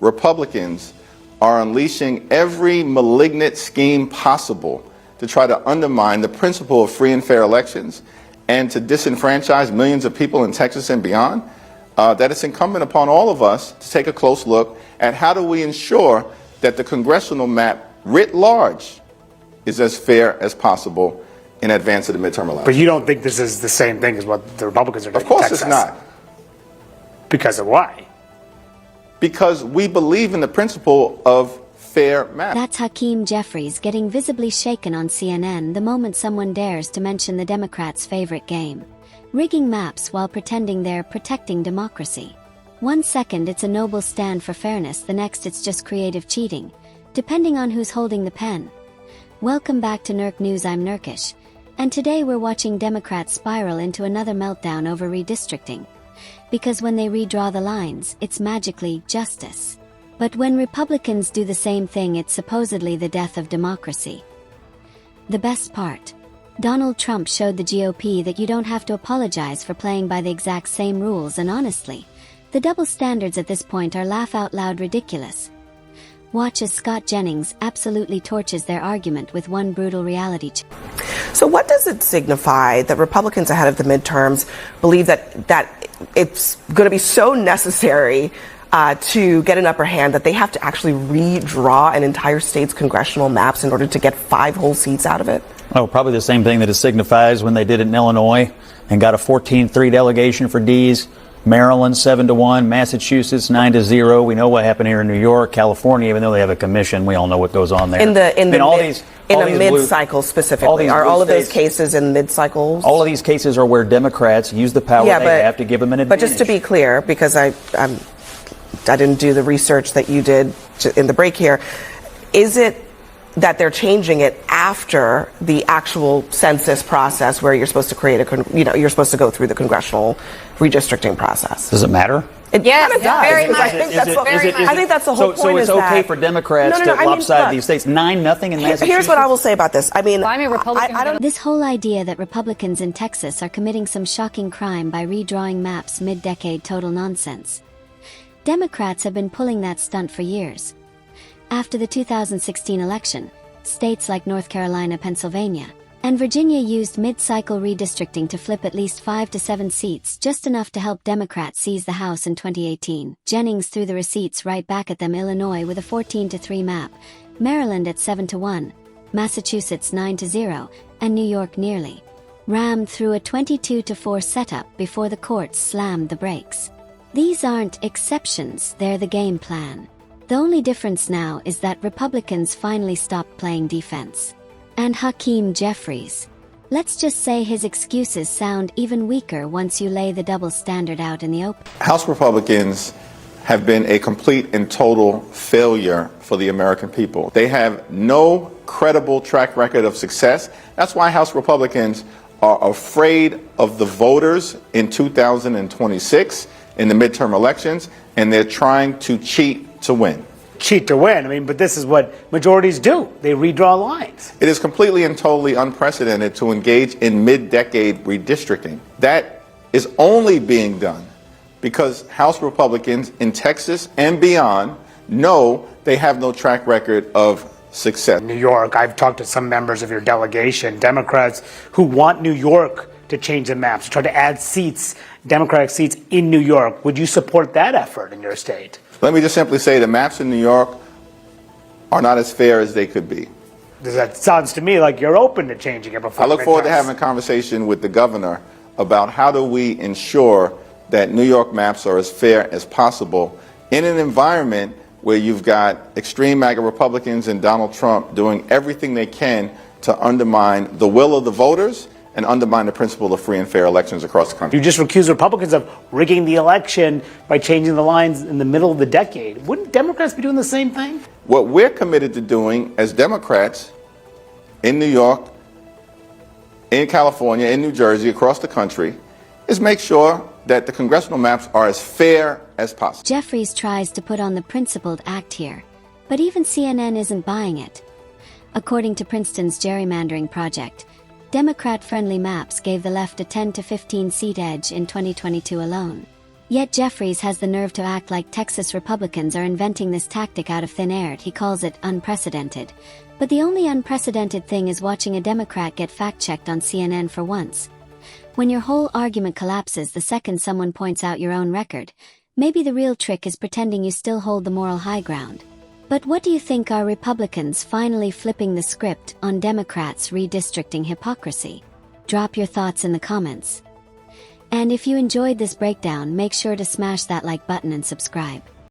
Republicans are unleashing every malignant scheme possible to try to undermine the principle of free and fair elections and to disenfranchise millions of people in Texas and beyond, that it's incumbent upon all of us to take a close look at how do we ensure that the congressional map writ large is as fair as possible in advance of the midterm elections. But you don't think this is the same thing as what the Republicans are doing? Of course in Texas? It's not. Because of why? Because we believe in the principle of fair maps. That's Hakeem Jeffries getting visibly shaken on CNN the moment someone dares to mention the Democrats' favorite game, rigging maps while pretending they're protecting democracy. 1 second it's a noble stand for fairness, the next it's just creative cheating, depending on who's holding the pen. Welcome back to Nerk News, I'm Nerkish, and today we're watching Democrats spiral into another meltdown over redistricting. Because when they redraw the lines, it's magically justice. But when Republicans do the same thing, it's supposedly the death of democracy. The best part: Donald Trump showed the GOP that you don't have to apologize for playing by the exact same rules, and honestly, the double standards at this point are laugh-out-loud ridiculous. Watch as Scott Jennings absolutely torches their argument with one brutal reality check. So what does it signify that Republicans ahead of the midterms believe that it's going to be so necessary to get an upper hand that they have to actually redraw an entire state's congressional maps in order to get 5 whole seats out of it? Oh, probably the same thing that it signifies when they did it in Illinois and got a 14-3 delegation for D's. Maryland 7-1, Massachusetts 9-0. We know what happened here in New York, California. Even though they have a commission, we all know what goes on there. In a mid-cycle specifically, are all of those cases in mid-cycles? All of these cases are where Democrats use the power they have to give them an advantage. But just to be clear, because I didn't do the research that you did in the break here, is it that they're changing it after the actual census process, where you're supposed to create you're supposed to go through the congressional redistricting process? Does it matter? It kind of does. Very much. I think that's the whole point. So it's okay for Democrats to lopside these states. 9-0 in Massachusetts. Here's what I will say about this. I mean, I'm a Republican. I don't. This whole idea that Republicans in Texas are committing some shocking crime by redrawing maps mid-decade, total nonsense. Democrats have been pulling that stunt for years. After the 2016 election, states like North Carolina, Pennsylvania, and Virginia used mid-cycle redistricting to flip at least 5 to 7 seats, just enough to help Democrats seize the House in 2018. Jennings threw the receipts right back at them. Illinois with a 14-3 map, Maryland at 7-1, Massachusetts 9-0, and New York nearly rammed through a 22-4 setup before the courts slammed the brakes. These aren't exceptions, they're the game plan. The only difference now is that Republicans finally stopped playing defense. And Hakeem Jeffries, let's just say his excuses sound even weaker once you lay the double standard out in the open. House Republicans have been a complete and total failure for the American people. They have no credible track record of success. That's why House Republicans are afraid of the voters in 2026 in the midterm elections, and they're trying to cheat to win. Cheat to win. I mean, but this is what majorities do. They redraw lines. It is completely and totally unprecedented to engage in mid-decade redistricting. That is only being done because House Republicans in Texas and beyond know they have no track record of success. New York, I've talked to some members of your delegation, Democrats who want New York to change the maps, to try to add seats, Democratic seats in New York. Would you support that effort in your state? Let me just simply say the maps in New York are not as fair as they could be. That sounds to me like you're open to changing it before. I look forward to having a conversation with the governor about how do we ensure that New York maps are as fair as possible in an environment where you've got extreme MAGA Republicans and Donald Trump doing everything they can to undermine the will of the voters and undermine the principle of free and fair elections across the country. You just accuse Republicans of rigging the election by changing the lines in the middle of the decade. Wouldn't Democrats be doing the same thing? What we're committed to doing as Democrats in New York, in California, in New Jersey, across the country, is make sure that the congressional maps are as fair as possible. Jeffries tries to put on the principled act here, but even CNN isn't buying it. According to Princeton's gerrymandering project, Democrat-friendly maps gave the left a 10 to 15 seat edge in 2022 alone. Yet Jeffries has the nerve to act like Texas Republicans are inventing this tactic out of thin air. He calls it unprecedented. But the only unprecedented thing is watching a Democrat get fact-checked on CNN for once. When your whole argument collapses the second someone points out your own record, maybe the real trick is pretending you still hold the moral high ground. But what do you think, are Republicans finally flipping the script on Democrats' redistricting hypocrisy? Drop your thoughts in the comments. And if you enjoyed this breakdown, make sure to smash that like button and subscribe.